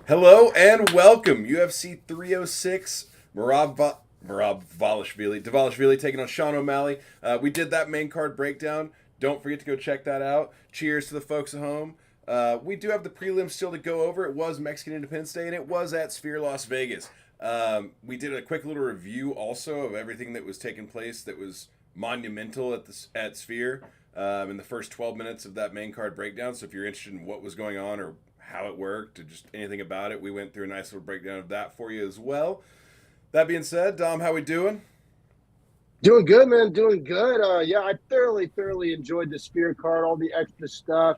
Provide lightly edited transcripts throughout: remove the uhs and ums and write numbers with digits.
Hello and welcome. UFC 306. Davashvili taking on Sean O'Malley. We did that main card breakdown. Don't forget to go check that out. Cheers to the folks at home. We do have the prelims still to go over. It was Mexican Independence Day and it was at Sphere Las Vegas. We did a quick little review also of everything that was taking place that was monumental at Sphere in the first 12 minutes of that main card breakdown. So if you're interested in what was going on or how it worked or just anything about it, we went through a nice little breakdown of that for you as well. That being said, Dom, how we doing? Doing good, man. Doing good. Yeah, I thoroughly enjoyed the Spear card, all the extra stuff.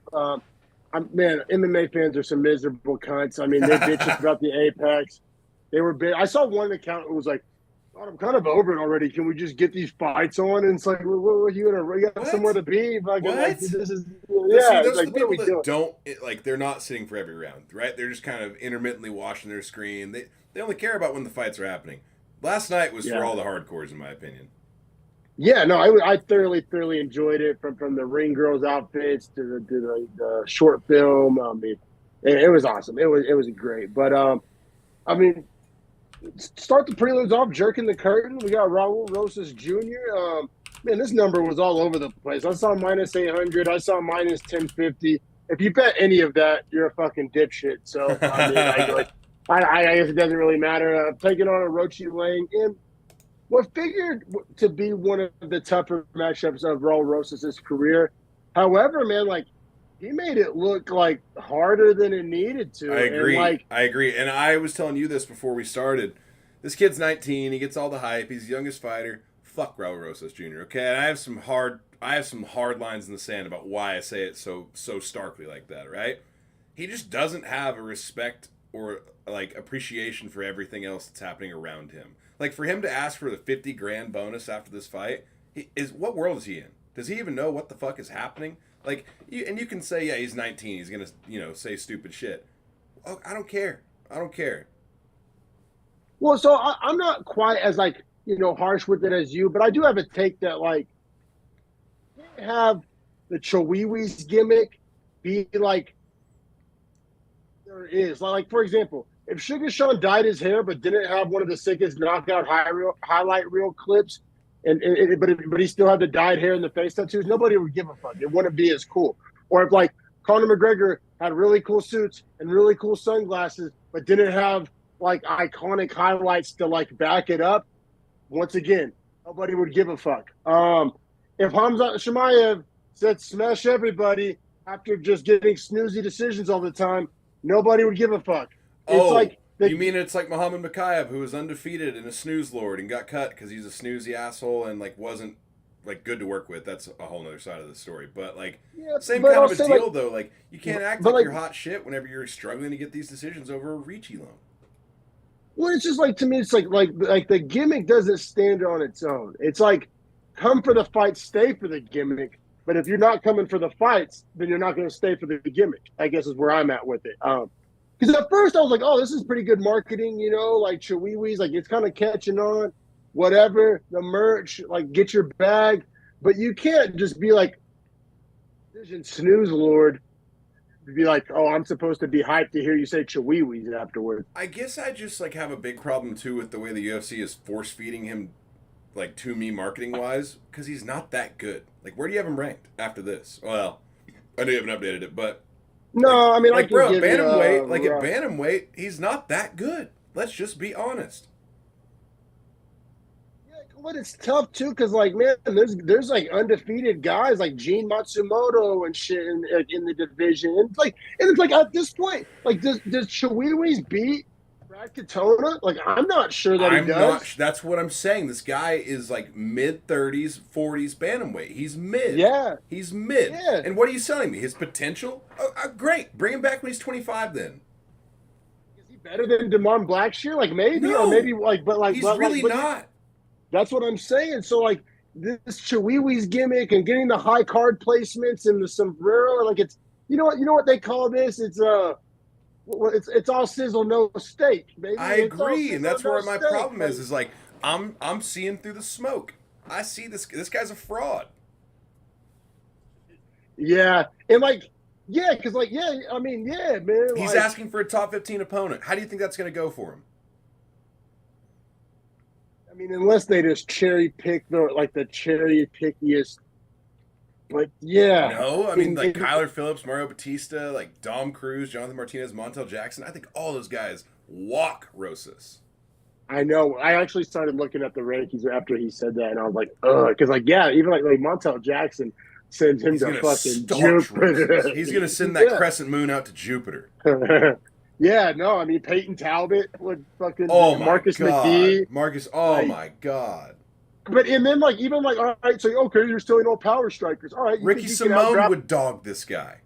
Man, MMA fans are some miserable cunts. I mean, they bitched about the Apex. They were big. I saw one account who was like, "God, I'm kind of over it already. Can we just get these fights on?" And it's like, what are you gonna? You got somewhere What? to be? What? This is See, yeah. It's those are like, the what are people we that doing? don't like. They're not sitting for every round, right? They're just kind of intermittently watching their screen. They only care about when the fights are happening. Last night was for Yeah, all the hardcores, in my opinion. yeah. No, I thoroughly enjoyed it from the ring girls outfits to the short film. I mean, it was awesome. It was great. But I mean, start the prelims off, jerking the curtain. We got Raul Rosas Jr. Man, this number was all over the place. I saw minus 800. I saw minus 1050. If you bet any of that, you're a fucking dipshit. So I mean, I guess it doesn't really matter. Taking on a Rochi Lane in what figured to be one of the tougher matchups of Raul Rosas' career. However, man, like he made it look like harder than it needed I to, and agree. like I agree. And I was telling you this before we started. This kid's 19. He gets all the hype. He's the youngest fighter. Fuck Raul Rosas Jr. Okay, and I have some hard lines in the sand about why I say it so starkly like that. Right? He just doesn't have a respect or like appreciation for everything else that's happening around him. Like for him to ask for the 50 grand bonus after this fight, what world is he in? Does he even know what the fuck is happening? Like, you can say, yeah, he's 19. He's gonna, say stupid shit. Oh, I don't care. I don't care. well, so I'm not quite as like harsh with it as you, but I do have a take that like have the Chihuahuas gimmick be like there is. Like for example, if Sugar Sean dyed his hair but didn't have one of the sickest knockout highlight reel clips, but he still had the dyed hair and the face tattoos, nobody would give a fuck. It wouldn't be as cool. Or if like Conor McGregor had really cool suits and really cool sunglasses, but didn't have like iconic highlights to like back it up, once again, nobody would give a fuck. If Hamza Shemaev said smash everybody after just getting snoozy decisions all the time, nobody would give a fuck. It's Oh, like you the mean it's like Muhammad Makayev, who was undefeated and a snooze lord and got cut because he's a snoozy asshole and like wasn't like good to work with. That's a whole other side of the story. But like yeah, same but kind I'll of a say like, deal though. Like you can't act but like like, you're hot shit whenever you're struggling to get these decisions over a Ricci loan. well, it's just like to me, it's like the gimmick doesn't stand on its own. It's like come for the fight, stay for the gimmick. But if you're not coming for the fights, then you're not going to stay for the gimmick. I guess is where I'm at with it. Because at first I was like, oh, this is pretty good marketing, like Chihuahuas, like it's kind of catching on, whatever, the merch, like get your bag. But you can't just be like, Vision Snooze Lord, be like, oh, I'm supposed to be hyped to hear you say Chihuahuas afterwards. I guess I just like have a big problem too with the way the UFC is force feeding him like to me marketing wise because he's not that good. Like where do you have him ranked after this? Well, I know you haven't updated it, but No, I mean, I can bro, give you bantamweight, like at rough. bantamweight, he's not that good. Let's just be honest. Yeah, but it's tough too, because like man, there's like undefeated guys like Gene Matsumoto and shit in the division. And it's like at this point, like does Chihuahuas beat Brad Katona? Like I'm not sure that he I'm not. does. That's what I'm saying. This guy is like mid 30s, 40s bantamweight. He's mid. Yeah, He's mid. yeah. And what are you selling me? His potential? Oh, great. Bring him back when he's 25. Then. Is he better than Demond Blackshear? Like maybe, or maybe No, like, but like, he's but like, really but not. that's what I'm saying. So like this Chihuahuas gimmick and getting the high card placements and the sombrero, like it's you know what they call this? It's all sizzle no steak, baby. I It's all agree, and sizzle that's no where my steak. problem Like is. Is like I'm seeing through the smoke. I see this. This guy's a fraud. yeah, and like Yeah, because like, yeah, I mean, yeah, man. He's Like, asking for a top 15 opponent. How do you think that's going to go for him? I mean, unless they just cherry pick the cherry pickiest. But yeah, No, I mean in, like in, Kyler Phillips, Mario Batista, like Dom Cruz, Jonathan Martinez, Montel Jackson. I think all those guys walk Rosas. I know. I actually started looking at the rankings after he said that, and I was like, ugh, because like, yeah, even like Montel Jackson sends him He's to gonna fucking starch Rosas. Jupiter. He's gonna send that Yeah. crescent moon out to Jupiter. Yeah, no, I mean Peyton Talbot with fucking Oh my Marcus god, McGee, Marcus. Oh like, my god. but and then like even like, all right, so okay, you're still no power strikers. All right, you Ricky think you can Simone would dog this guy.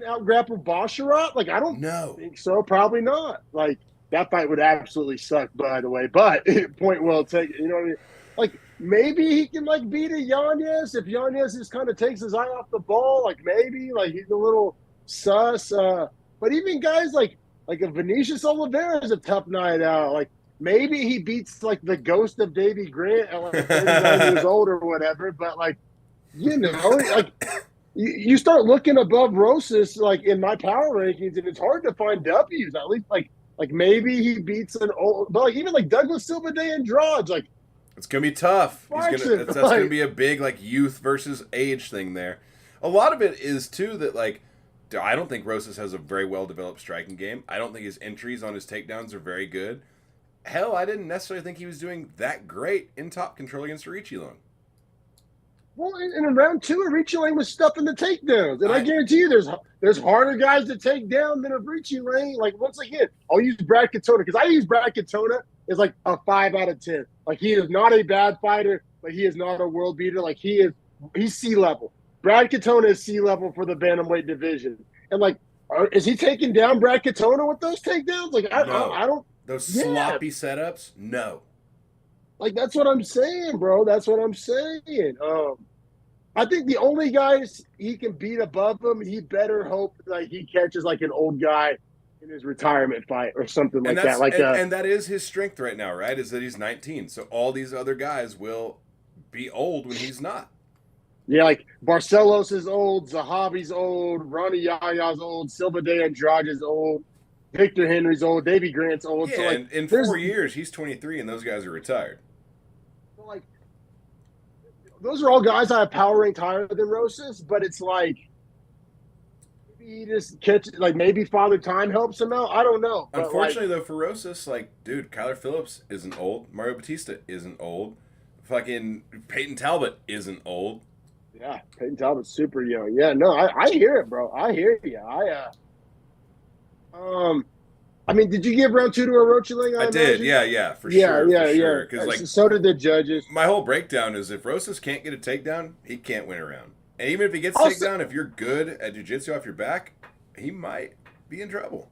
out grapple Bosharat? Like, I don't No. think so. Probably not. Like, that fight would absolutely suck, by the way. But point well taken. You know what I mean? Like, maybe he can like beat a Yanez if Yanez just kind of takes his eye off the ball. Like, maybe like he's a little sus. But even guys like a Vinicius Oliveira is a tough night out. Like, maybe he beats like the ghost of Davy Grant at like 39 years old or whatever. But like, you know, like you start looking above Rosas like in my power rankings, and it's hard to find W's. At least like maybe he beats an old, but like even like Douglas Silva de Andrade, like It's gonna be tough. That's gonna be a big like youth versus age thing there. A lot of it is too that like I don't think Rosas has a very well developed striking game. I don't think his entries on his takedowns are very good. Hell, I didn't necessarily think he was doing that great in top control against Arichilong. well, in round two, Arichilane was stuffing the takedowns, and I guarantee you, there's harder guys to take down than Arichilane. Like once again, I'll use Brad Katona because I use Brad Katona as like a 5 out of 10. Like he is not a bad fighter, but he is not a world beater. Like he's C level. Brad Katona is C level for the bantamweight division, and like, is he taking down Brad Katona with those takedowns? Like No. I don't. Those Yeah, sloppy setups? No. like that's what I'm saying, bro. That's what I'm saying. I think the only guys he can beat above him, he better hope like he catches like an old guy in his retirement fight or something like that. Like and that is his strength right now, right? Is that he's 19. So all these other guys will be old when he's not. yeah, like Barcelos is old, Zahavi's old, Ronnie Yaya's old, Silva de Andrade is old, Victor Henry's old, Davy Grant's old. Yeah, So like and in 4 years he's 23 and those guys are retired. like those are all guys I have power ranked higher than Rosas, but it's like maybe he just catches like maybe Father Time helps him out. I don't know. But Unfortunately, though, for Rosas, like, dude, Kyler Phillips isn't old. Mario Batista isn't old. Fucking Peyton Talbot isn't old. yeah, Peyton Talbot's super young. Yeah, no, I hear it, bro. I hear you. I mean, did you give round two to Arochiling? I did, yeah, for sure. Because like, so did the judges. my whole breakdown is if Rosas can't get a takedown, he can't win a round. And even if he gets a Also- takedown, if you're good at jiu-jitsu off your back, he might be in trouble.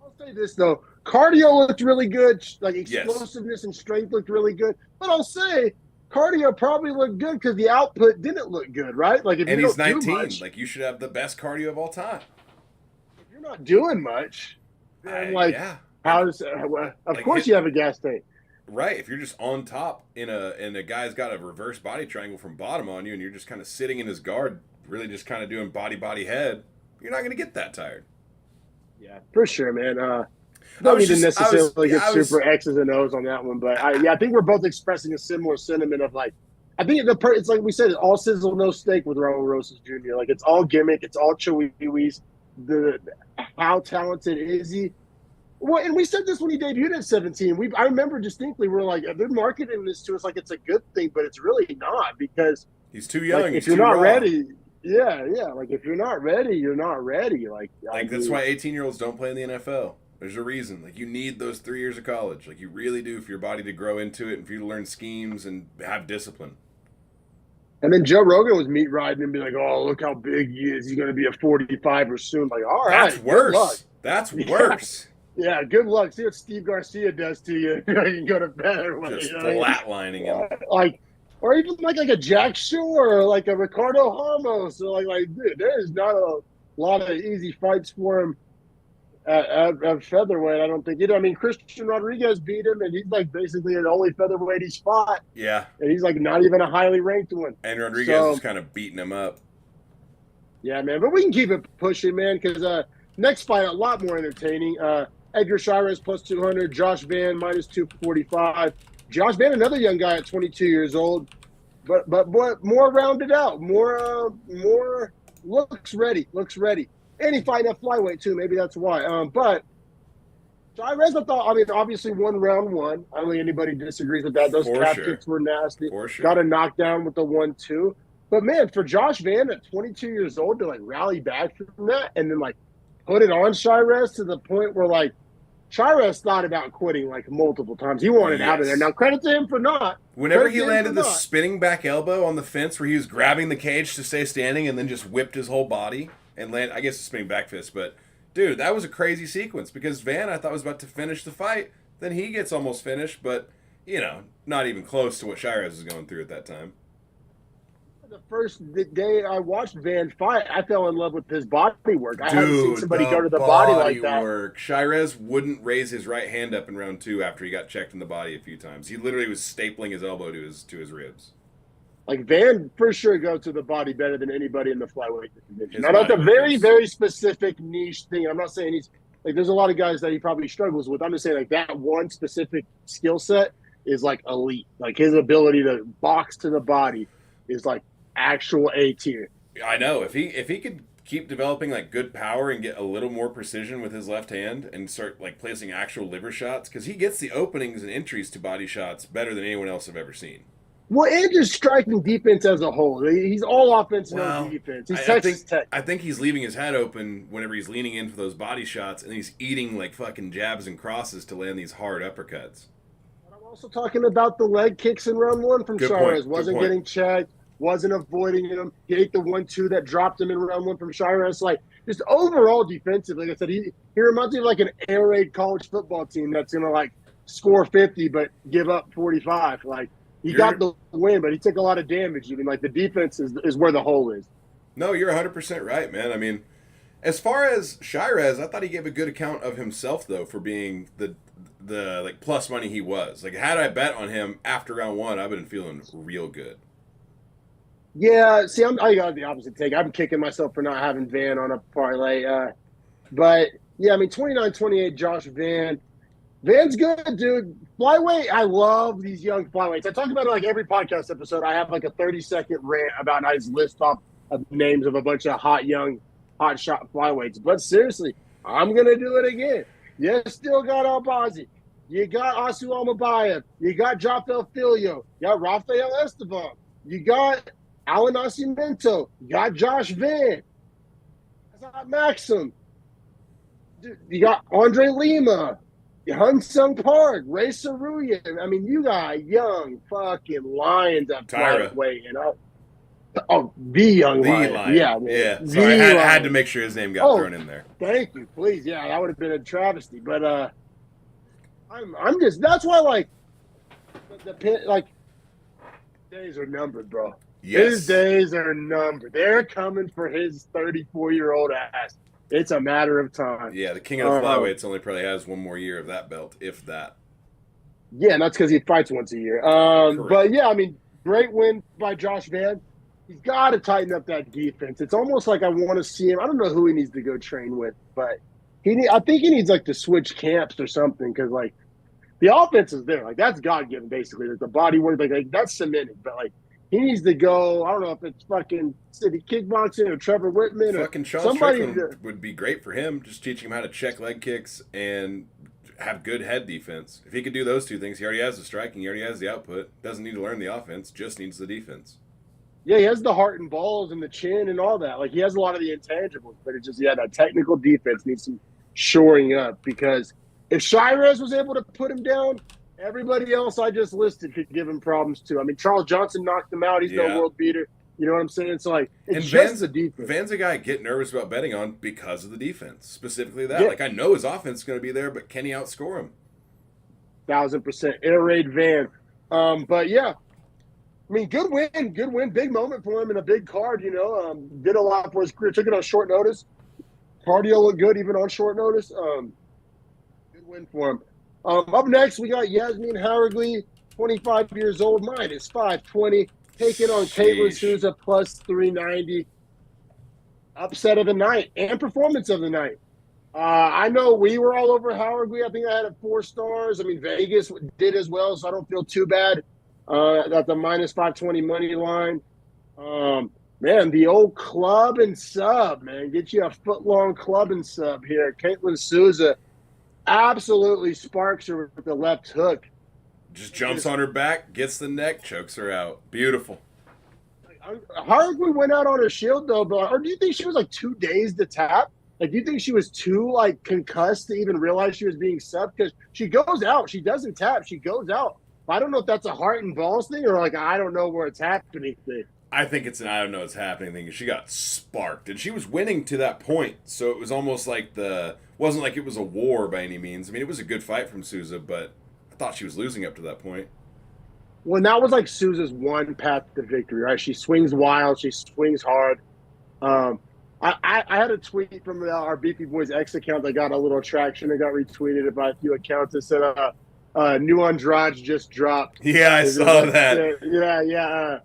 I'll say this though, cardio looked really good. Like Yes. explosiveness and strength looked really good. But I'll say cardio probably looked good because the output didn't look good, right? Like if And you he's don't 19. do much, Like, you should have the best cardio of all time. if you're not doing much, then like Yeah. how's of Like course you have a gas tank. Right, if you're just on top and a guy's got a reverse body triangle from bottom on you and you're just kind of sitting in his guard, really just kind of doing body head, you're not going to get that tired. Yeah, for sure, man. Don't need to necessarily get super X's and O's on that one, but I think we're both expressing a similar sentiment of like, I think it's like we said, all sizzle no steak with Raul Rosas Jr. Like it's all gimmick, it's all chewies. How talented is he? Well, and we said this when he debuted at 17. I remember distinctly we're like, they're marketing this to us like it's a good thing, but it's really not because he's too young. Like, he's if you're too not raw. ready, yeah. Like if you're not ready, you're not ready. Like that's why 18-year-olds don't play in the NFL. There's a reason. Like you need those 3 years of college. Like you really do for your body to grow into it and for you to learn schemes and have discipline. And then Joe Rogan was meat riding and be like, "Oh, look how big he is. He's going to be a 45 or soon." Like, all right, that's worse. That's worse. Yeah, good luck. See what Steve Garcia does to you. You can go to bed or whatever. Just flatlining him. Like, or even like a Jack Shore or like a Ricardo Ramos. Or like, dude, there is not a lot of easy fights for him at featherweight. I don't think. I mean, Christian Rodriguez beat him, and he's like basically the only featherweight he's fought. Yeah. And he's like not even a highly ranked one. And Rodriguez is kind of beating him up. Yeah, man. But we can keep it pushing, man, because next fight, a lot more entertaining. Edgar Chairez plus 200, Josh Van minus 245. Josh Van, another young guy at 22 years old, but more rounded out, more looks ready, and he fighting at flyweight too. Maybe that's why. But Chairez, I mean, obviously won round one. I don't think anybody disagrees with that. Those calf kicks were nasty. For sure. Got a knockdown with the 1-2. But man, for Josh Van at 22 years old to like rally back from that and then like put it on Chairez to the point where like Chairez thought about quitting like multiple times. He wanted out of there. Now credit to him for not. Whenever he landed the spinning back elbow on the fence where he was grabbing the cage to stay standing and then just whipped his whole body and land, I guess a spinning back fist, but dude, that was a crazy sequence because Van I thought was about to finish the fight. Then he gets almost finished, but you know, not even close to what Chairez was going through at that time. The first day I watched Van fight, I fell in love with his body work. I hadn't seen somebody go to the body like that. Chairez wouldn't raise his right hand up in round 2 after he got checked in the body a few times. He literally was stapling his elbow to his ribs. Like Van for sure goes to the body better than anybody in the flyweight division. Now that's a very, very specific niche thing. I'm not saying he's like there's a lot of guys that he probably struggles with. I'm just saying like that one specific skill set is like elite. Like his ability to box to the body is like actual A tier. I know if he could keep developing like good power and get a little more precision with his left hand and start like placing actual liver shots because he gets the openings and entries to body shots better than anyone else I've ever seen. Well, and just striking defense as a whole. He's all offense, no defense. I think he's leaving his head open whenever he's leaning in for those body shots, and he's eating like fucking jabs and crosses to land these hard uppercuts. I'm also talking about the leg kicks in round 1 from Chairez. Wasn't getting checked. Wasn't avoiding him. He ate the 1-2 that dropped him in round 1 from Chairez. Like, just overall defensively, like I said, he reminds me of like an air raid college football team that's going to like score 50 but give up 45. Like, he got the win, but he took a lot of damage. Even like the defense is where the hole is. No, you're 100% right, man. I mean, as far as Chairez, I thought he gave a good account of himself, though, for being the like plus money he was. Like, had I bet on him after round 1, I've been feeling real good. Yeah, see, I got the opposite take. I'm kicking myself for not having Van on a parlay. But, yeah, I mean, 29-28, Josh Van. Van's good, dude. Flyweight, I love these young flyweights. I talk about it like every podcast episode. I have like a 30-second rant about I just list off names of a bunch of hot shot flyweights. But seriously, I'm going to do it again. You still got Albazi. You got Asu Almabayev. You got Jafel Filio. You got Rafael Esteban. You got Alan Nascimento. You got Josh Van. You got Maxim. You got Andre Lima. Hun Sung Park. Ray Saruyan. I mean, you got young fucking lions at flyweight. You know? Oh, the young lion. Yeah. Sorry, I had to make sure his name got thrown in there. Thank you. Please. Yeah, that would have been a travesty. But I'm just, that's why, like, days are numbered, bro. Yes. His days are numbered. They're coming for his 34-year-old ass. It's a matter of time. Yeah, the king of the flyweights only probably has one more year of that belt, if that. Yeah, and that's because he fights once a year. But, yeah, I mean, great win by Josh Van. He's got to tighten up that defense. It's almost like I want to see him. I don't know who he needs to go train with, but I think he needs, like, to switch camps or something because, like, the offense is there. Like, that's God-given, basically. Like, the body work, like that's cemented. But, like, he needs to go, I don't know if it's fucking City Kickboxing or Trevor Whitman or fucking Sean Strickland would be great for him, just teaching him how to check leg kicks and have good head defense. If he could do those two things, he already has the striking, he already has the output. Doesn't need to learn the offense, just needs the defense. Yeah, he has the heart and balls and the chin and all that. Like, he has a lot of the intangibles, but it's just, that technical defense needs some shoring up because if Chairez was able to put him down, everybody else I just listed could give him problems too. I mean, Charles Johnson knocked him out. He's no world beater. You know what I'm saying? It's like, it's just the defense. Van's a guy I get nervous about betting on because of the defense. Specifically that. Yeah. Like, I know his offense is going to be there, but can he outscore him? 1,000%. Air raid Van. But, yeah. I mean, good win. Big moment for him in a big card, you know. Did a lot for his career. Took it on short notice. Cardio looked good even on short notice. Good win for him. Up next, we got Yasmin Harrigley, 25 years old, minus 520, taking on Caitlin Souza, plus 390. upset of the night and performance of the night. I know we were all over Howard. I think I had it 4 stars. I mean, Vegas did as well, so I don't feel too bad at the minus 520 money line. Man, the old club and sub, man. Get you a foot-long club and sub here. Caitlin Souza absolutely sparks her with the left hook. Just jumps on her back, gets the neck, chokes her out. Beautiful. Hargreaves went out on her shield, though, but or do you think she was like 2 days to tap? Like, do you think she was too, like, concussed to even realize she was being subbed? Because she goes out. She doesn't tap. She goes out. I don't know if that's a heart and balls thing or, like, I don't know where it's happening thing. I think it's an I don't know what's happening thing. She got sparked. And she was winning to that point. So it was almost like wasn't like it was a war by any means. I mean, it was a good fight from Souza, but I thought she was losing up to that point. Well, that was like Souza's one path to victory, right? She swings wild. She swings hard. I had a tweet from our Beefy Boys X account that got a little traction. It got retweeted by a few accounts that said, new Andrade just dropped. Yeah, I saw that. Yeah.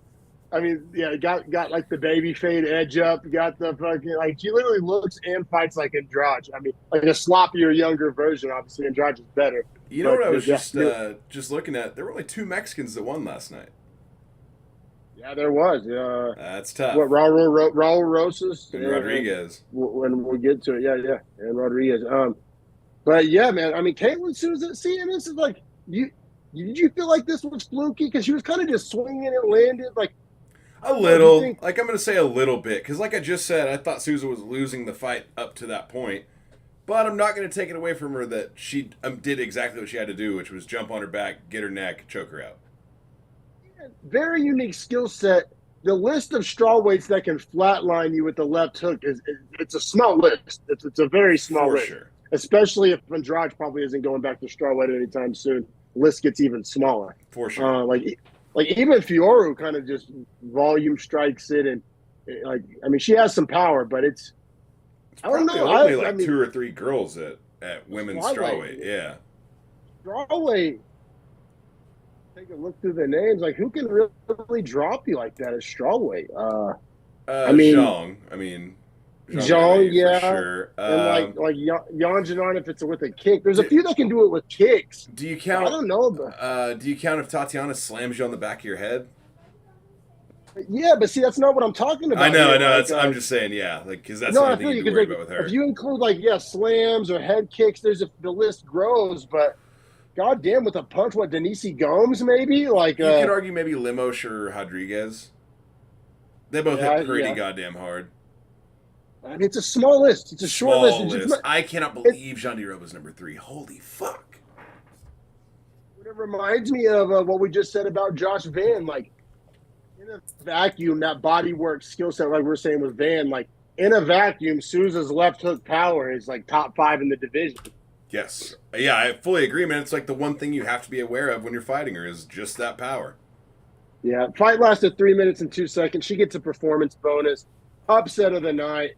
I mean, yeah, got like the baby fade edge up, got the fucking, like, she literally looks and fights like Andrade. I mean, like a sloppier, younger version. Obviously, Andrade is better. You know what I was just looking at? There were only 2 Mexicans that won last night. Yeah, there was. That's tough. What, Raul Rosas and Rodriguez. When we get to it, yeah, and Rodriguez. But yeah, man. I mean, Caitlin Souza. See, and this is like, did you feel like this was fluky because she was kind of just swinging and landed like. A little. Like, I'm going to say a little bit. Because like I just said, I thought Souza was losing the fight up to that point. But I'm not going to take it away from her that she did exactly what she had to do, which was jump on her back, get her neck, choke her out. Very unique skill set. The list of strawweights that can flatline you with the left hook it's a small list. It's a very small list. Sure. Especially if Andrade probably isn't going back to strawweight anytime soon. The list gets even smaller. For sure. Like even Fioru kind of just volume strikes it, and like, I mean, she has some power, but it's I don't know. Only like 2 or 3 girls at women's strawweight. Yeah. Strawweight. Take a look through the names. Like, who can really drop you like that at strawweight? Zhang. Zhang, yeah. For sure. And like Yan Janan, if it's with a kick. There's a few that can do it with kicks. Do you count? I don't know. But, do you count if Tatiana slams you on the back of your head? Yeah, but see, that's not what I'm talking about. I know. Like, I'm just saying, yeah, like, because that's the only thing you'd be worried about with her. If you include slams or head kicks, the list grows. But goddamn, with a punch, what, Denise Gomes maybe? Like, you could argue maybe Lemos or Rodriguez. They both hit pretty goddamn hard. I mean, it's a small list. It's a short list. I cannot believe Jean Diro was number 3. Holy fuck! It reminds me of what we just said about Josh Van. Like, in a vacuum, that body work skill set, like we were saying with Van, like, in a vacuum, Souza's left hook power is like top 5 in the division. Yes. Yeah, I fully agree, man. It's like the one thing you have to be aware of when you're fighting her is just that power. Yeah, fight lasted 3 minutes and 2 seconds. She gets a performance bonus. Upset of the night.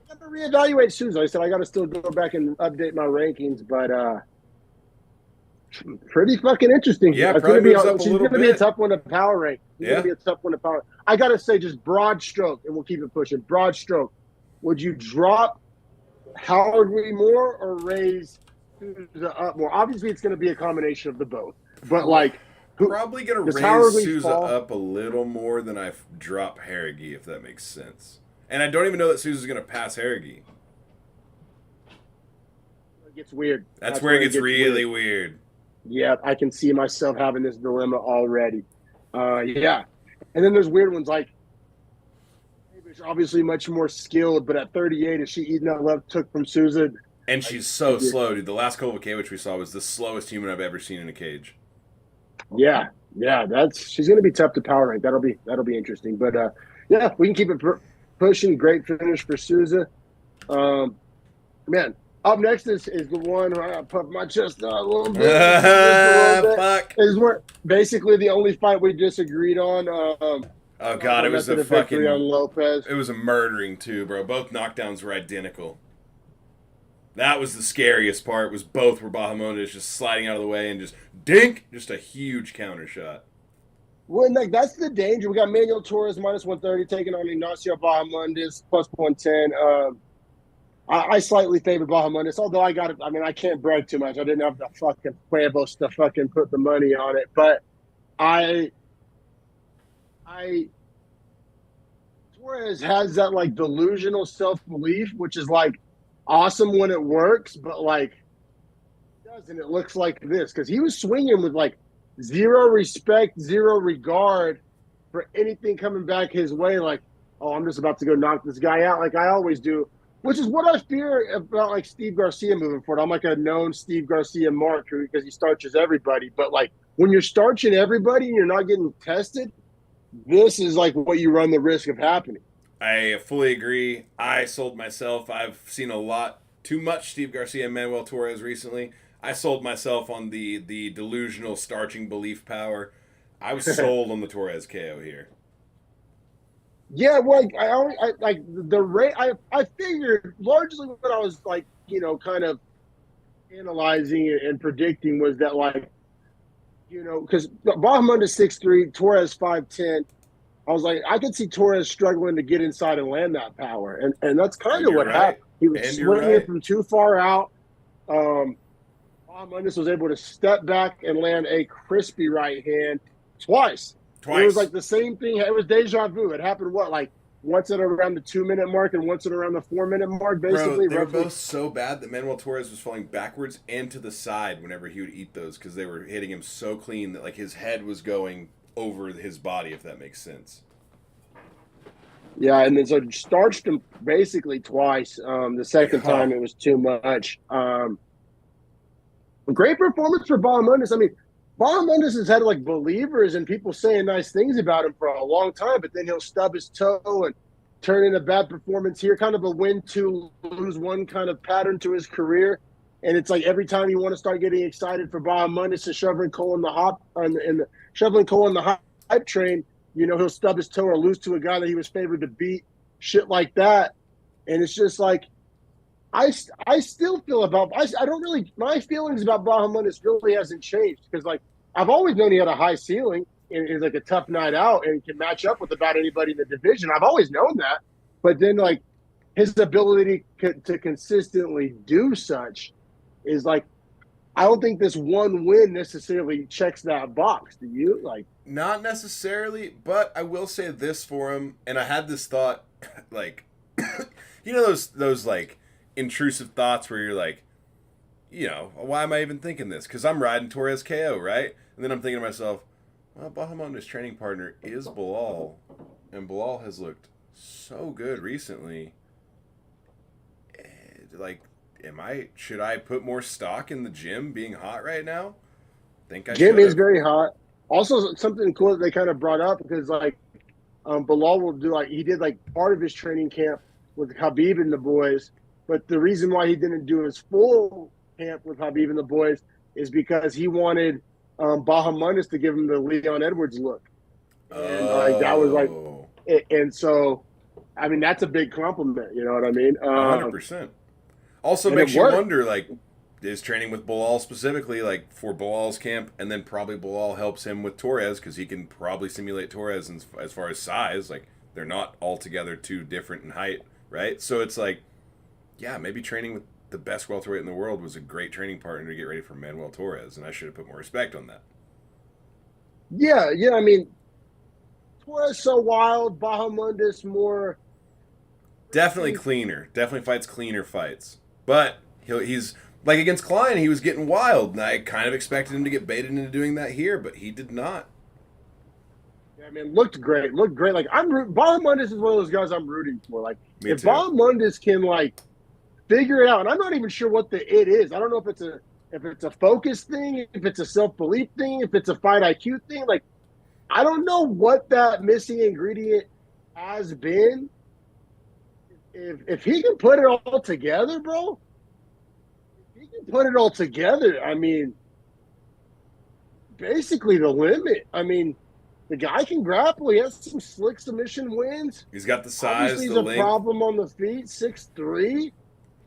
I got to reevaluate Souza. I said I got to still go back and update my rankings, but pretty fucking interesting. Yeah, she's going to be a tough one to power rank. She's going to be a tough one to power. I got to say, just broad stroke, and we'll keep it pushing. Broad stroke. Would you drop Howard more or raise Souza up more? Obviously, it's going to be a combination of the both. But probably going to raise Souza up a little more than I drop Harrigy, if that makes sense. And I don't even know that Souza's going to pass Harrigy. It gets weird. That's where it gets really weird. Yeah, I can see myself having this dilemma already. Yeah. And then there's weird ones like obviously much more skilled, but at 38, is she eating that left hook from Souza? And she's so slow, dude. The last Kovacevic we saw was the slowest human I've ever seen in a cage. Yeah, she's going to be tough to power rank. That'll be interesting. But yeah, we can keep it pushing. Great finish for Souza. Man, up next is the one where I puff my chest out a little bit. Fuck. Is basically the only fight we disagreed on. Oh god, it was a fucking on Lopez. It was a murdering too, bro. Both knockdowns were identical. That was the scariest part. Was both were Bahamondes just sliding out of the way and just dink, just a huge counter shot. Well, like that's the danger. We got Manuel Torres minus 130 taking on Ignacio Bahamondes plus 110. I slightly favor Bahamondes, although I got it. I mean, I can't brag too much. I didn't have the fucking huevos to fucking put the money on it, but I Torres has that like delusional self belief, which is like awesome when it works, but like it doesn't. It looks like this because he was swinging with like zero respect, zero regard for anything coming back his way. Like, oh, I'm just about to go knock this guy out, like I always do. Which is what I fear about like Steve Garcia moving forward. I'm like a known Steve Garcia mark because he starches everybody. But like when you're starching everybody and you're not getting tested, this is like what you run the risk of happening. I fully agree. I sold myself. I've seen a lot too much Steve Garcia and Manuel Torres recently. I sold myself on the delusional starching belief power. I was sold on the Torres KO here. Yeah, well, I like the rate. I figured largely what I was like, kind of analyzing and predicting was that like, because Bahamondes 6'3", Torres 5'10". I was like, I could see Torres struggling to get inside and land that power, and that's kind of what happened. He was swinging it from too far out. Bahamondes was able to step back and land a crispy right hand twice. It was like the same thing. It was deja vu. It happened like once at around the 2-minute mark and once at around the 4-minute mark, basically. Bro, they were both so bad that Manuel Torres was falling backwards and to the side whenever he would eat those because they were hitting him so clean that like his head was going over his body, if that makes sense. Yeah, and then so starched him basically twice. The second time it was too much. Great performance for Bahamondes. I mean, Bahamondes has had like believers and people saying nice things about him for a long time, but then he'll stub his toe and turn in a bad performance here, kind of a win two, lose one kind of pattern to his career. And it's like every time you want to start getting excited for Bahamondes and shoveling coal in the hype train, he'll stub his toe or lose to a guy that he was favored to beat, shit like that. And it's just like, I still feel I don't really, my feelings about Bahamondes really hasn't changed because like I've always known he had a high ceiling and is like a tough night out and can match up with about anybody in the division. I've always known that, but then like his ability to consistently do such is like, I don't think this one win necessarily checks that box. Do you? Like, not necessarily, but I will say this for him, and I had this thought, like, those like intrusive thoughts where you're like, why am I even thinking this? Because I'm riding Torres KO, right? And then I'm thinking to myself, well, Bahamondes' training partner is Bilal, and Bilal has looked so good recently. Like, should I put more stock in the gym being hot right now? Gym is very hot. Also, something cool that they kind of brought up because like Bilal will do he did like part of his training camp with Habib and the boys, but the reason why he didn't do his full camp with Habib and the boys is because he wanted Bahamondes to give him the Leon Edwards look, and that was like, and so I mean that's a big compliment. You know what I mean? 100%. Also makes you wonder, like, is training with Bilal specifically, like, for Bilal's camp, and then probably Bilal helps him with Torres, because he can probably simulate Torres as far as size. Like, they're not altogether too different in height, right? So it's like, yeah, maybe training with the best welterweight in the world was a great training partner to get ready for Manuel Torres, and I should have put more respect on that. Yeah, I mean, Torres so wild, Bahamondes more... Definitely cleaner. Definitely fights cleaner fights. But he's like against Klein, he was getting wild, and I kind of expected him to get baited into doing that here, but he did not. Yeah, I mean, looked great. Like Bahamondes is one of those guys I'm rooting for. Like, if Bahamondes can like figure it out, and I'm not even sure what it is. I don't know if it's a focus thing, if it's a self-belief thing, if it's a fight IQ thing. Like, I don't know what that missing ingredient has been. If he can put it all together, bro, I mean, basically the limit. I mean, the guy can grapple. He has some slick submission wins. He's got the size, Obviously, he's a problem on the feet, 6'3".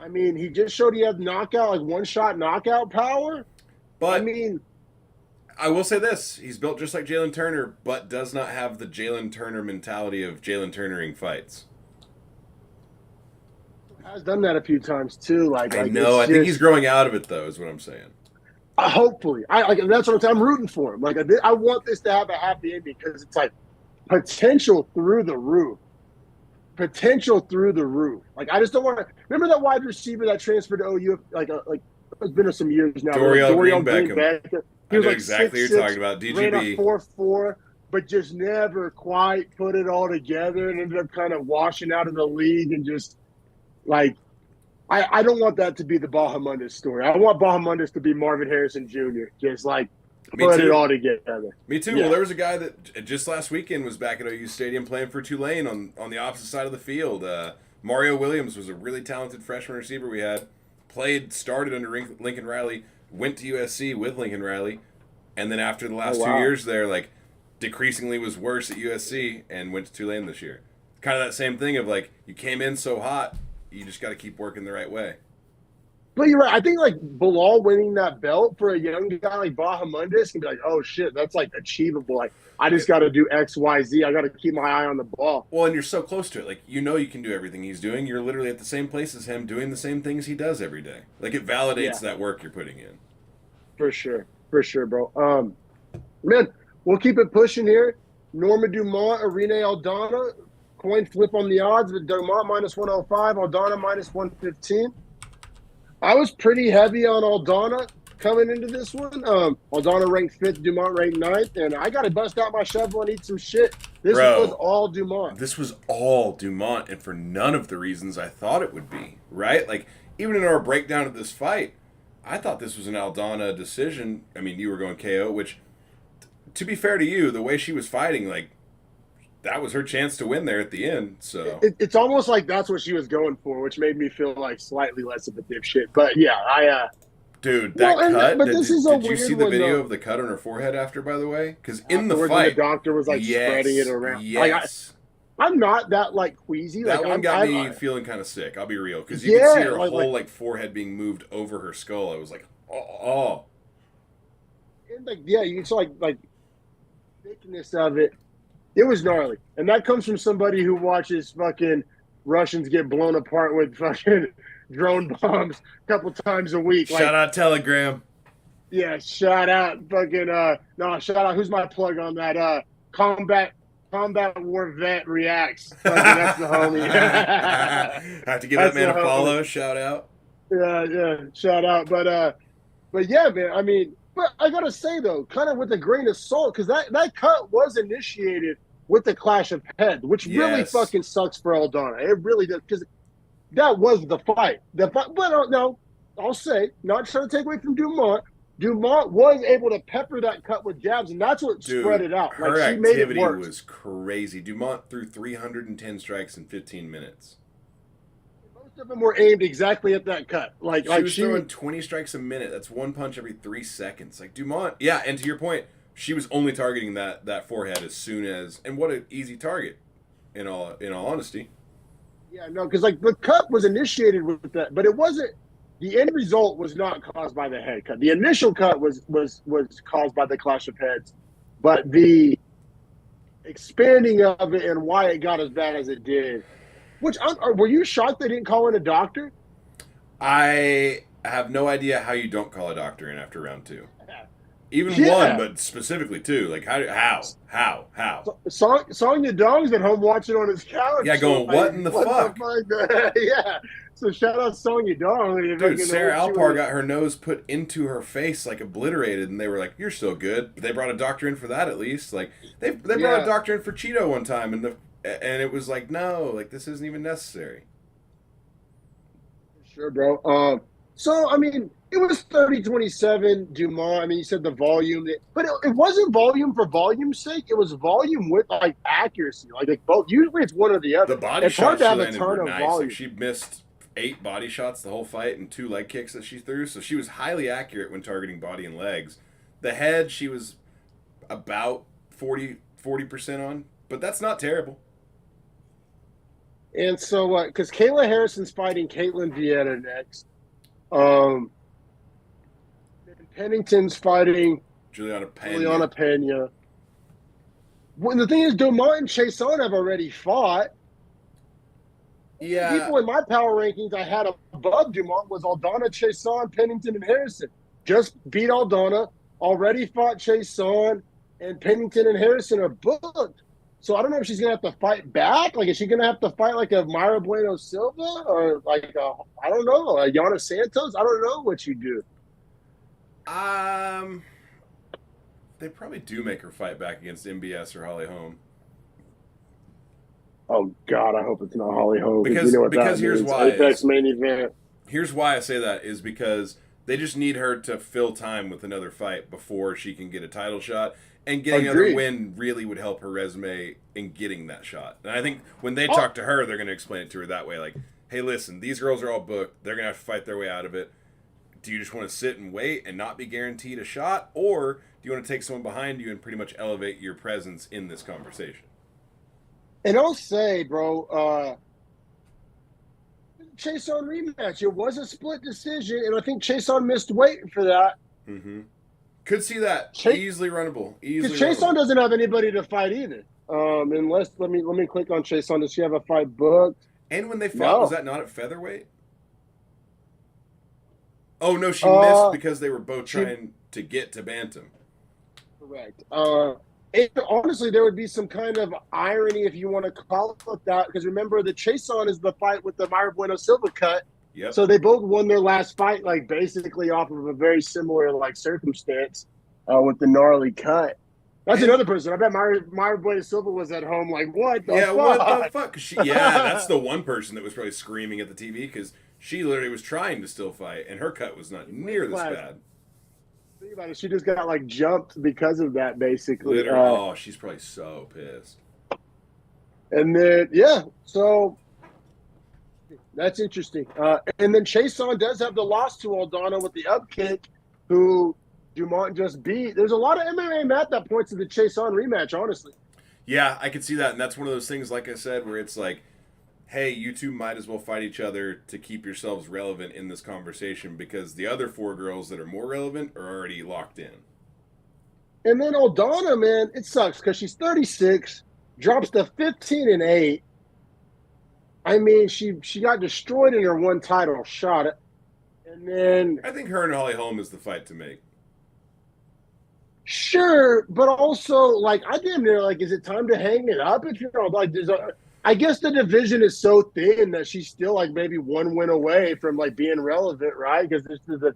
I mean, he just showed he had one-shot knockout power. But I mean, I will say this: he's built just like Jalen Turner, but does not have the Jalen Turner mentality of Jalen Turnering fights. Has done that a few times too. I know. I think he's growing out of it, though. Is what I'm saying. Hopefully, that's what I'm saying. I'm rooting for him. Like I want this to have a happy ending because it's like potential through the roof. Potential through the roof. Like I just don't want to. Remember that wide receiver that transferred to OU? Like it's been some years now. Dorial Green Beckham. He was I know like exactly 6'6", what you're talking about. DGB ran a 4.4, but just never quite put it all together and ended up kind of washing out of the league and just like. I don't want that to be the Bahamundas story. I want Bahamundas to be Marvin Harrison Jr. Just like put it all together. Me too. Yeah. Well, there was a guy that just last weekend was back at OU Stadium playing for Tulane on the opposite side of the field. Mario Williams was a really talented freshman receiver we had. Started under Lincoln Riley, went to USC with Lincoln Riley, and then after the last 2 years there, like decreasingly was worse at USC and went to Tulane this year. Kind of that same thing of like you came in so hot. You just got to keep working the right way. But you're right. I think like Bilal winning that belt for a young guy like Bahamundas can be like, oh shit, that's like achievable. Like I just got to do X, Y, Z. I got to keep my eye on the ball. Well, and you're so close to it. Like you can do everything he's doing. You're literally at the same place as him, doing the same things he does every day. Like it validates that work you're putting in. For sure, bro. Man, we'll keep it pushing here. Norma Dumont, Irene Aldana. Coin flip on the odds with Dumont minus 105, Aldana minus 115. I was pretty heavy on Aldana coming into this one. Aldana ranked 5th, Dumont ranked 9th, and I got to bust out my shovel and eat some shit. This was all Dumont. This was all Dumont, and for none of the reasons I thought it would be, right? Like, even in our breakdown of this fight, I thought this was an Aldana decision. I mean, you were going KO, which, to be fair to you, the way she was fighting, like, that was her chance to win there at the end. So it's almost like that's what she was going for, which made me feel like slightly less of a dipshit. But yeah, dude, that cut. But this is a did you see the video of the cut on her forehead after? By the way, because in the the fight, doctor was like spreading it around. Yes, I'm not that like queasy. That one got me feeling kind of sick. I'll be real, because you could see her whole forehead being moved over her skull. I was like, oh. And you saw like thickness of it. It was gnarly. And that comes from somebody who watches fucking Russians get blown apart with fucking drone bombs a couple times a week. Shout out Telegram. Yeah, shout out fucking shout out. Who's my plug on that? Combat War Vet Reacts. That's the homie. Have to give that man a follow. Shout out. Yeah, shout out. But yeah, man, I mean, but I gotta say though, kind of with a grain of salt, because that cut was initiated with the clash of heads, which really fucking sucks for Aldana. It really does, because that was the fight. But no, I'll say, not trying to take away from Dumont. Dumont was able to pepper that cut with jabs, and that's what spread it out. Her like, she made it work. was crazy. Dumont threw 310 strikes in 15 minutes. Most of them were aimed exactly at that cut. She was throwing 20 strikes a minute. That's one punch every 3 seconds. Like Dumont, yeah. And to your point, she was only targeting that forehead as soon as, and what an easy target. In all honesty. Yeah, no, because like the cut was initiated with that, but it wasn't. The end result was not caused by the head cut. The initial cut was caused by the clash of heads, but the expanding of it and why it got as bad as it did. Which were you shocked they didn't call in a doctor? I have no idea how you don't call a doctor in after round 2. Even one, but specifically 2. Like how? Song Yadong's at home watching on his couch. Yeah, going, what in the fuck? Yeah. So shout out Song Yadong. Dude, Sarah Alpar got her nose put into her face, like obliterated, and they were like, "You're still good." But they brought a doctor in for that at least. Like they brought a doctor in for Cheeto one time, and it was like, no, like this isn't even necessary. Sure, bro. So I mean, it was 30-27 Dumont. I mean, you said the volume, but it wasn't volume for volume's sake. It was volume with like accuracy. Like both. Usually, it's one or the other. The body shots she landed were nice. Like she missed 8 body shots the whole fight and 2 leg kicks that she threw. So she was highly accurate when targeting body and legs. The head, she was about 40% on, but that's not terrible. And so, because Kayla Harrison's fighting Caitlin Vieira next. And Pennington's fighting Juliana Pena. Juliana Pena. Well, the thing is, Dumont and Chason have already fought. Yeah. People in my power rankings I had above Dumont was Aldana, Chason, Pennington, and Harrison. Just beat Aldana, already fought Chason, and Pennington and Harrison are booked. So I don't know if she's going to have to fight back. Like, is she going to have to fight like a Mayra Bueno Silva or like I don't know, a Yana Santos? I don't know what you do. They probably do make her fight back against MBS or Holly Holm. Oh God, I hope it's not Holly Holm. Because you know what because here's means. why. Apex main event. Here's why I say that is because they just need her to fill time with another fight before she can get a title shot. And getting another win really would help her resume in getting that shot. And I think when they talk to her, they're going to explain it to her that way. Like, hey, listen, these girls are all booked. They're going to have to fight their way out of it. Do you just want to sit and wait and not be guaranteed a shot? Or do you want to take someone behind you and pretty much elevate your presence in this conversation? And I'll say, bro, Chason rematch. It was a split decision, and I think Chason missed weight for that. Mm-hmm. Could see that. Easily runnable. Because Chason doesn't have anybody to fight either. Unless let me click on Chason. Does she have a fight booked? And when they fought, was that not at featherweight? Oh no, she missed because they were both trying to get to bantam. Correct. And honestly, there would be some kind of irony if you want to call it that, because remember, the Chason is the fight with the Mayra Bueno Silva cut. Yep. So they both won their last fight, like basically off of a very similar like circumstance with the gnarly cut. That's another person. I bet Mayra Bueno Silva was at home like, what the fuck? What the fuck? That's the one person that was probably screaming at the TV because she literally was trying to still fight, and her cut was not near this bad. Think about it. She just got like jumped because of that, basically. Literally. She's probably so pissed. And then, so that's interesting. And then Chason does have the loss to Aldana with the upkick, who Dumont just beat. There's a lot of MMA math that points to the Chason rematch, honestly. Yeah, I could see that. And that's one of those things, like I said, where it's like, hey, you two might as well fight each other to keep yourselves relevant in this conversation because the other four girls that are more relevant are already locked in. And then Aldana, man, it sucks because she's 36, drops to 15-8. I mean, she got destroyed in her one title shot. And then I think her and Holly Holm is the fight to make. Sure, but also, like, I damn near, like, is it time to hang it up? If you're like, I guess the division is so thin that she's still, like, maybe one win away from, like, being relevant, right? Because this is the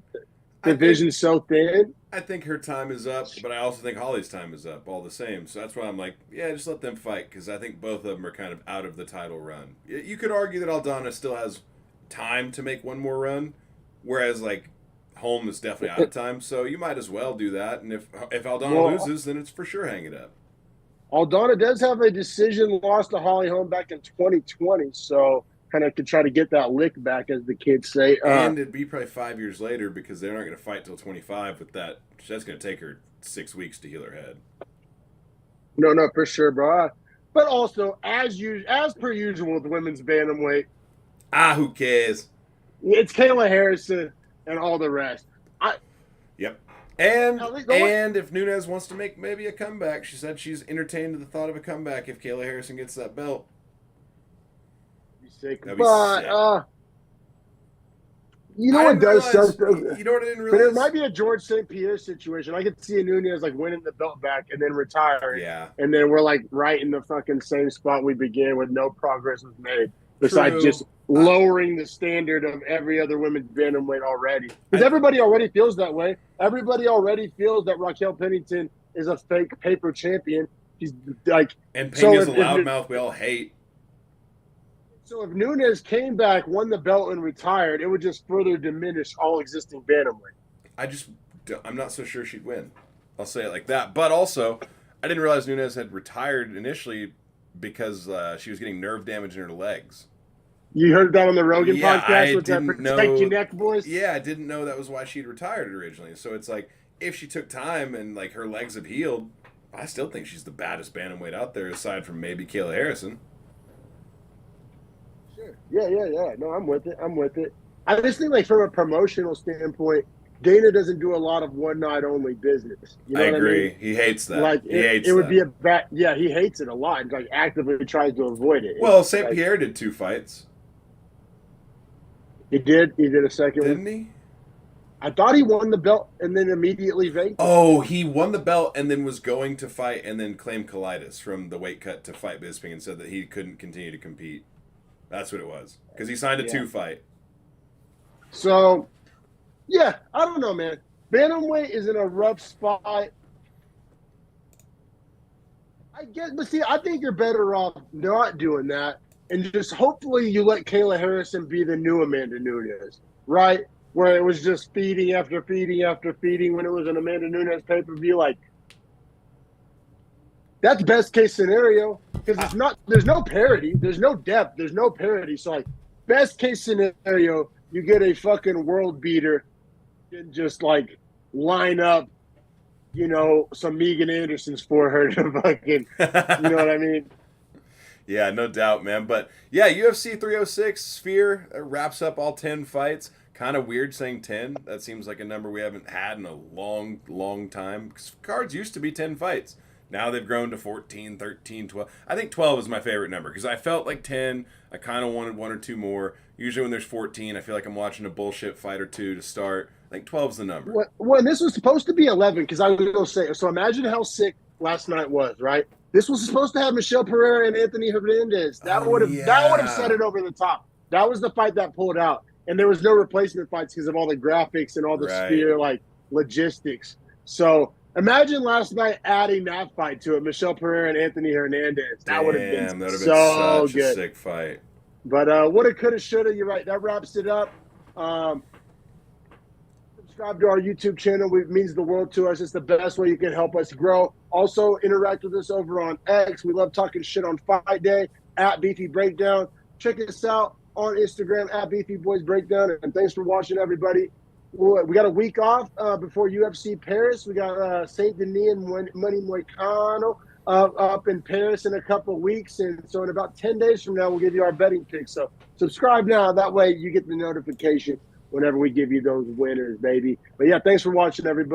division's so thin. I think her time is up, but I also think Holly's time is up all the same. So that's why I'm like, yeah, just let them fight because I think both of them are kind of out of the title run. You could argue that Aldana still has time to make one more run, whereas, like, Holm is definitely out of time, so you might as well do that. And if Aldana loses, then it's for sure hang it up. Aldana does have a decision loss to Holly Holm back in 2020, so kind of could try to get that lick back, as the kids say. And it'd be probably 5 years later because they're not going to fight till 25 with that. That's going to take her 6 weeks to heal her head. No, for sure, bro. But also, as per usual with women's bantamweight. Who cares? It's Kayla Harrison and all the rest. Yep. And if Nunes wants to make maybe a comeback, she said she's entertained the thought of a comeback if Kayla Harrison gets that belt. Sick. That'd be sick. You know what does suck? You know what I didn't realize? But it might be a George St. Pierre situation. I could see a Nunes like winning the belt back and then retiring. Yeah. And then we're like right in the fucking same spot we began with no progress was made. Besides just lowering the standard of every other women's bantamweight already. Because everybody already feels that way. Everybody already feels that Raquel Pennington is a fake paper champion. She's like, and Pena's a loudmouth we all hate. So if Nunes came back, won the belt, and retired, it would just further diminish all existing bantamweight. I'm not so sure she'd win. I'll say it like that. But also, I didn't realize Nunes had retired initially because she was getting nerve damage in her legs. You heard that on the Rogan podcast with that protect your neck voice? Yeah, I didn't know that was why she'd retired originally. So it's like, if she took time and like her legs had healed, I still think she's the baddest bantamweight out there aside from maybe Kayla Harrison. Sure. Yeah. No, I'm with it. I just think, like, from a promotional standpoint, Dana doesn't do a lot of one night only business. You know I what I agree. mean? He hates that. Like He hates it would that. be a bad. Yeah, he hates it a lot and like actively tries to avoid it. Well, It's St. like Pierre did 2 fights, he did. He did a second one. didn't he? I thought he won the belt and then immediately vacated. Oh, he won the belt and then was going to fight and then claimed colitis from the weight cut to fight Bisping and said that he couldn't continue to compete. That's what it was. Because he signed a Yeah. 2 fight. So, yeah, I don't know, man. Bantamweight is in a rough spot. I get, but see, I think you're better off not doing that, and just hopefully you let Kayla Harrison be the new Amanda Nunes, right? Where it was just feeding after feeding after feeding when it was an Amanda Nunes pay per view. Like, that's best case scenario because it's not. There's no parity. There's no depth. There's no parity. So, like, best case scenario, you get a fucking world beater and just like line up, some Megan Andersons for her to fucking, you know what I mean? Yeah, no doubt, man. But yeah, UFC 306 Sphere wraps up all 10 fights. Kind of weird saying 10. That seems like a number we haven't had in a long, long time. 'Cause cards used to be 10 fights. Now they've grown to 14, 13, 12. I think 12 is my favorite number because I felt like 10. I kind of wanted one or two more. Usually when there's 14, I feel like I'm watching a bullshit fight or two to start. I think 12 is the number. When this was supposed to be 11, because I was going to say, so imagine how sick last night was, right? This was supposed to have Michelle Pereira and Anthony Hernandez. That would have set it over the top. That was the fight that pulled out. And there was no replacement fights because of all the graphics and all the Sphere like logistics. So imagine last night adding that fight to it, Michelle Pereira and Anthony Hernandez. That would have been so such good. A sick fight. But woulda, coulda, shoulda. You're right. That wraps it up. Subscribe to our YouTube channel. It means the world to us. It's the best way you can help us grow. Also, interact with us over on X. We love talking shit on Fight Day at Beefy Breakdown. Check us out on Instagram at Beefy Boys Breakdown. And thanks for watching, everybody. We got a week off before UFC Paris. We got Saint Denis and Money Moicano up in Paris in a couple of weeks. And so in about 10 days from now, we'll give you our betting picks. So subscribe now. That way you get the notification whenever we give you those winners, baby. But yeah, thanks for watching, everybody.